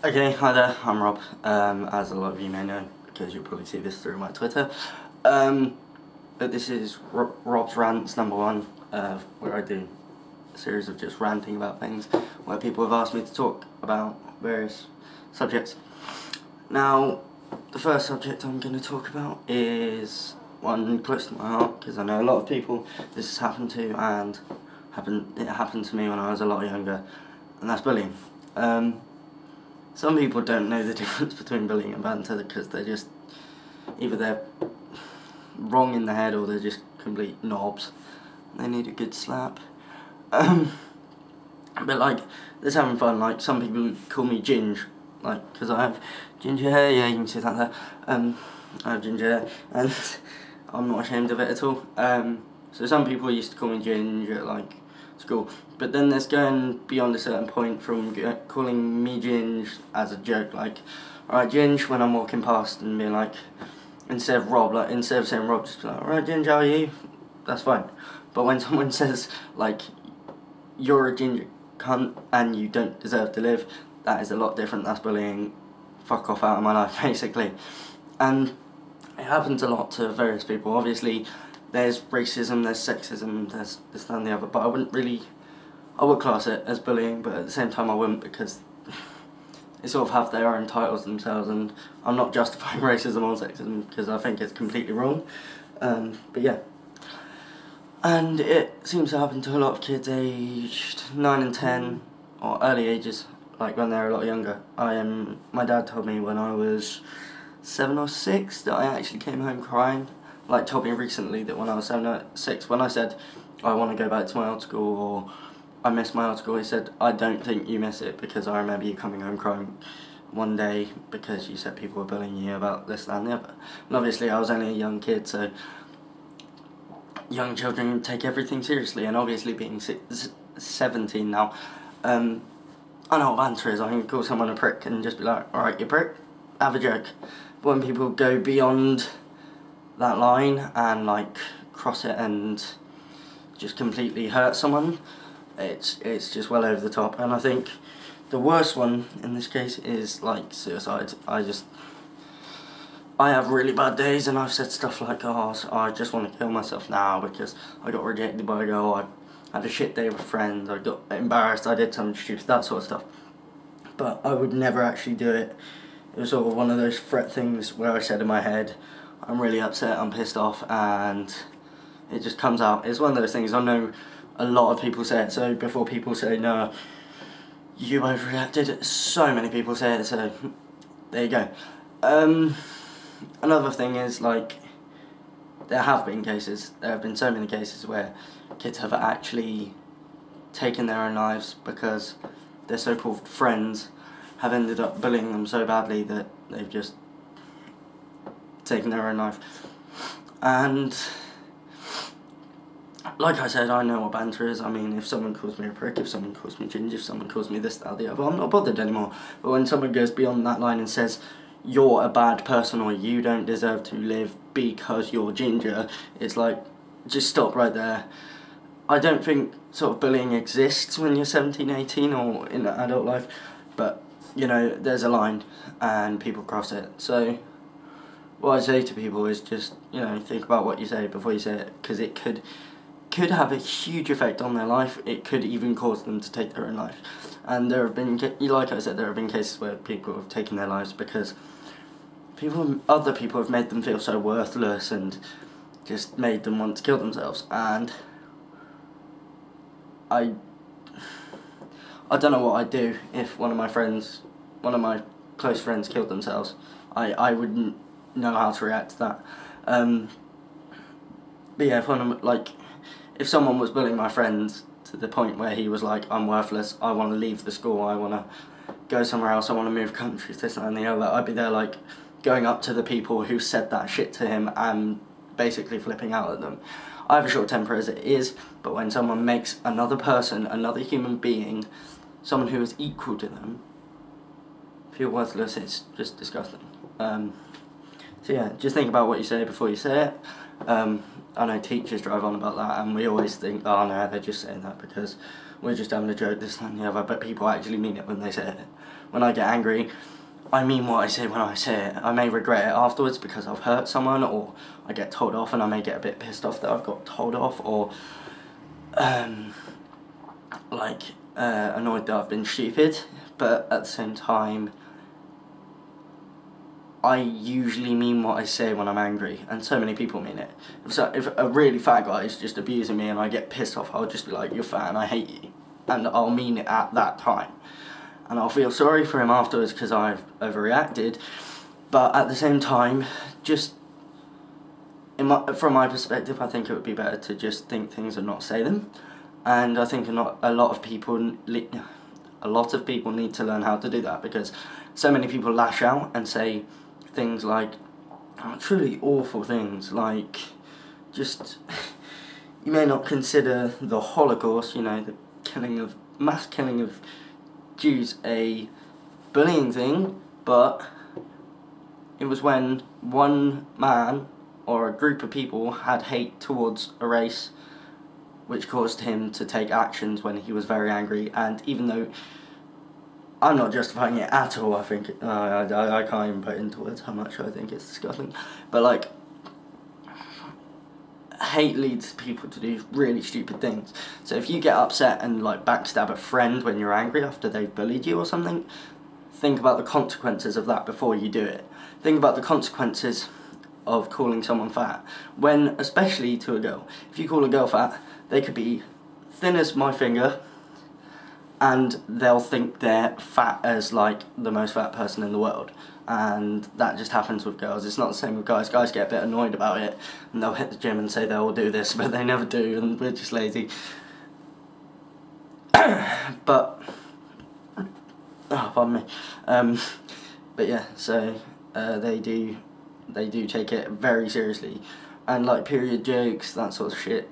Okay, hi there, I'm Rob, as a lot of you may know, because you'll probably see this through my Twitter. But this is Rob's Rants #1, where I do a series of just ranting about things, where people have asked me to talk about various subjects. Now, the first subject I'm going to talk about is one close to my heart, because I know a lot of people this has happened to, and it happened to me when I was a lot younger, and that's bullying. Some people don't know the difference between bullying and banter because they're just either they're wrong in the head or they're just complete knobs. They need a good slap. But like, they're having fun. Like, some people call me Ginge, like, because I have ginger hair. Yeah, you can see that there. I have ginger hair, and I'm not ashamed of it at all. So some people used to call me Ginge at like school, but then there's going beyond a certain point from calling me Ginge as a joke, like, alright Ginge, when I'm walking past, and being like, instead of saying Rob, just be like, alright Ginge, how are you? That's fine. But when someone says, like, you're a ginger cunt and you don't deserve to live, that is a lot different. That's bullying. Fuck off out of my life, basically. And it happens a lot to various people. Obviously, there's racism, there's sexism, there's this, that and the other, but I would class it as bullying, but at the same time I wouldn't, because they sort of have their own titles themselves, and I'm not justifying racism or sexism, because I think it's completely wrong. But yeah. And it seems to happen to a lot of kids aged 9 and 10, or early ages, like when they're a lot younger. My dad told me when I was 7 or 6 that I actually came home crying. Like, told me recently that when I was 7 or 6, when I said I want to go back to my old school, or I miss my old school, he said, I don't think you miss it, because I remember you coming home crying one day because you said people were bullying you about this, that and the other. And obviously I was only a young kid, so young children take everything seriously, and obviously being 17 now, I know what banter is. I can call someone a prick and just be like, alright you prick, have a joke. But when people go beyond that line and like cross it and just completely hurt someone, it's just well over the top. And I think the worst one in this case is like suicide. I have really bad days, and I've said stuff like, oh, I just want to kill myself now because I got rejected by a girl, I had a shit day with friends, I got embarrassed, I did something stupid, that sort of stuff. But I would never actually do it. It was sort of one of those threat things where I said in my head, I'm really upset, I'm pissed off, and it just comes out. It's one of those things, I know a lot of people say it, so before people say, no, you overreacted, so many people say it, so there you go. Another thing is, like, there have been so many cases where kids have actually taken their own lives because their so-called friends have ended up bullying them so badly that they've just taken their own life. And like I said, I know what banter is. I mean, if someone calls me a prick, if someone calls me ginger, if someone calls me this, that, or the other, I'm not bothered anymore. But when someone goes beyond that line and says, you're a bad person, or you don't deserve to live because you're ginger, it's like, just stop right there. I don't think sort of bullying exists when you're 17, 18, or in adult life, but, you know, there's a line, and people cross it. So what I say to people is just, you know, think about what you say before you say it, because it could have a huge effect on their life. It could even cause them to take their own life. And there have been, like I said, there have been cases where people have taken their lives because other people have made them feel so worthless and just made them want to kill themselves. And I don't know what I'd do if one of my close friends killed themselves. I wouldn't know how to react to that. But yeah, if someone was bullying my friend to the point where he was like, I'm worthless, I want to leave the school, I want to go somewhere else, I want to move countries, this and the other, I'd be there like going up to the people who said that shit to him and basically flipping out at them. I have a short temper as it is, but when someone makes another person, another human being, someone who is equal to them, feel worthless, it's just disgusting. So yeah, just think about what you say before you say it. I know teachers drive on about that, and we always think, oh no, they're just saying that because we're just having a joke, this and the other, but people actually mean it when they say it. When I get angry, I mean what I say when I say it. I may regret it afterwards because I've hurt someone, or I get told off and I may get a bit pissed off that I've got told off, or annoyed that I've been stupid, but at the same time, I usually mean what I say when I'm angry, and so many people mean it. If a really fat guy is just abusing me and I get pissed off, I'll just be like, you're fat and I hate you, and I'll mean it at that time. And I'll feel sorry for him afterwards because I've overreacted, but at the same time, just from my perspective, I think it would be better to just think things and not say them. And I think a lot of people need to learn how to do that, because so many people lash out and say things like truly awful things, like just you may not consider the Holocaust, you know, the mass killing of Jews a bullying thing, but it was when one man or a group of people had hate towards a race, which caused him to take actions when he was very angry. And even though I'm not justifying it at all, I think I can't even put into words how much I think it's disgusting, but like, hate leads people to do really stupid things. So if you get upset and like backstab a friend when you're angry after they've bullied you or something, think about the consequences of that before you do it. Think about the consequences of calling someone fat, when, especially to a girl. If you call a girl fat, they could be thin as my finger, and they'll think they're fat as like the most fat person in the world. And that just happens with girls. It's not the same with guys. Guys get a bit annoyed about it, and they'll hit the gym and say they'll do this, but they never do, and we're just lazy. But, oh, pardon me. But yeah, so they do take it very seriously, and like period jokes, that sort of shit.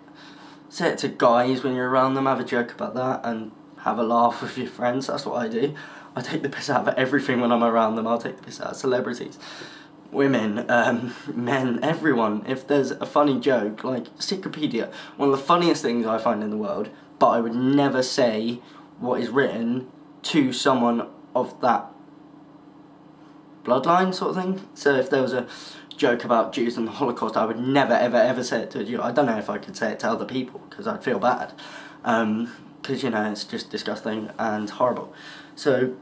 Say it to guys when you're around them, have a joke about that, and have a laugh with your friends. That's what I do. I take the piss out of everything when I'm around them. I'll take the piss out of celebrities, women, men, everyone. If there's a funny joke, like Wikipedia, one of the funniest things I find in the world, but I would never say what is written to someone of that bloodline sort of thing. So if there was a joke about Jews and the Holocaust, I would never ever ever say it to a Jew. I don't know if I could say it to other people because I'd feel bad, because you know, it's just disgusting and horrible. So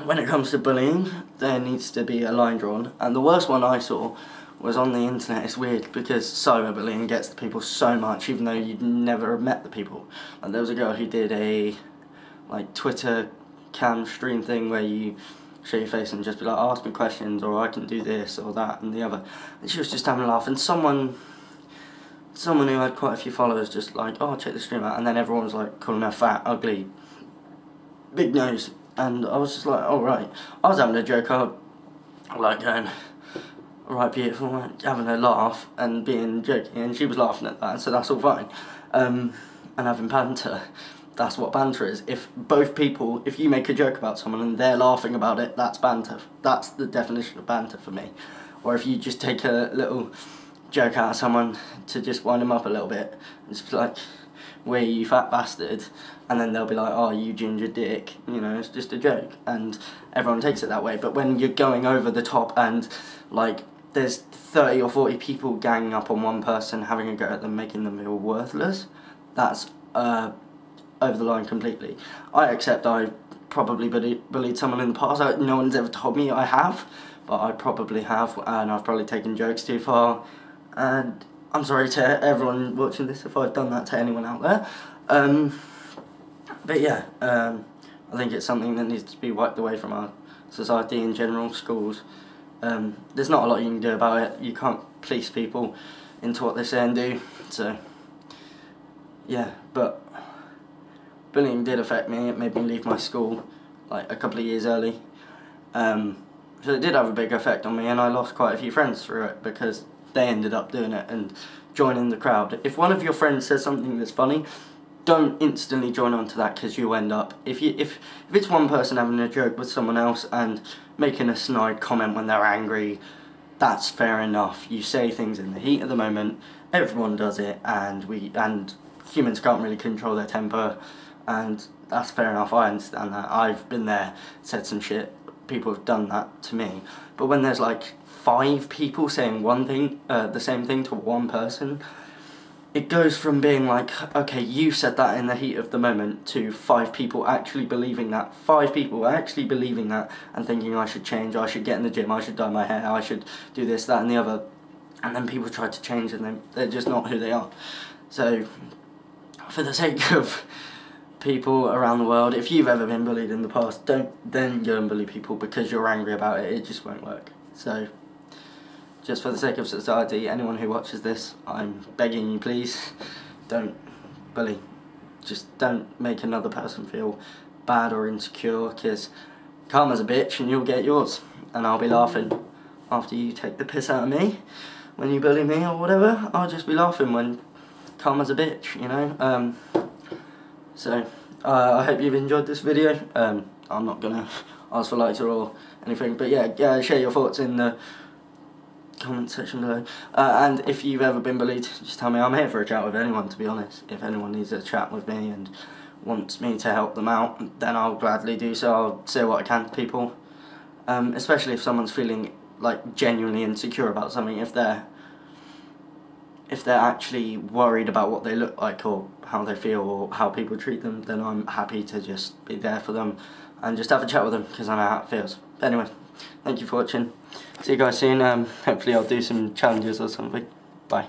when it comes to bullying, there needs to be a line drawn, and the worst one I saw was on the internet. It's weird because cyberbullying gets to people so much, even though you'd never have met the people. Like, there was a girl who did a like Twitter cam stream thing where you show your face and just be like, ask me questions, or I can do this or that and the other, and she was just having a laugh, and someone who had quite a few followers just like, oh, check the stream out, and then everyone was like calling her fat, ugly, big nose, and I was just like, oh right. I was having a joke, like going, alright, beautiful, like, having a laugh and being joking, and she was laughing at that, so that's all fine. And having banter, that's what banter is. If you make a joke about someone and they're laughing about it, that's banter. That's the definition of banter for me. Or if you just take a little joke out of someone to just wind them up a little bit, it's like, where you fat bastard, and then they'll be like, oh, you ginger dick, you know, it's just a joke, and everyone takes it that way. But when you're going over the top and like there's 30 or 40 people ganging up on one person, having a go at them, making them feel worthless, that's over the line completely. I accept I've probably bullied someone in the past. No one's ever told me I have, but I probably have, and I've probably taken jokes too far, and I'm sorry to everyone watching this if I've done that to anyone out there. But yeah, I think it's something that needs to be wiped away from our society in general, schools. There's not a lot you can do about it. You can't police people into what they say and do, so yeah. But bullying did affect me. It made me leave my school like a couple of years early. So it did have a big effect on me, and I lost quite a few friends through it because they ended up doing it and joining the crowd. If one of your friends says something that's funny, don't instantly join on to that, because you end up, if it's one person having a joke with someone else and making a snide comment when they're angry, that's fair enough. You say things in the heat of the moment, everyone does it, and humans can't really control their temper and that's fair enough, I understand that. I've been there, said some shit, people have done that to me. But when there's like 5 people saying one thing, the same thing to one person, it goes from being like, okay, you said that in the heat of the moment, to 5 people actually believing that. 5 people actually believing that and thinking I should change, I should get in the gym, I should dye my hair, I should do this, that and the other. And then people try to change and they're just not who they are. So, for the sake of people around the world, if you've ever been bullied in the past, don't then go and bully people because you're angry about it. It just won't work. So, just for the sake of society, anyone who watches this, I'm begging you, please, don't bully. Just don't make another person feel bad or insecure, because karma's a bitch and you'll get yours. And I'll be laughing after you take the piss out of me when you bully me or whatever. I'll just be laughing when karma's a bitch, you know. So, I hope you've enjoyed this video. I'm not gonna ask for likes or anything, but yeah, share your thoughts in the comment section below. And if you've ever been bullied, just tell me. I'm here for a chat with anyone, to be honest. If anyone needs a chat with me and wants me to help them out, then I'll gladly do so. I'll say what I can to people, especially if someone's feeling like genuinely insecure about something. If they're actually worried about what they look like or how they feel or how people treat them, then I'm happy to just be there for them and just have a chat with them, because I know how it feels. But anyway, thank you for watching. See you guys soon. Hopefully I'll do some challenges or something. Bye.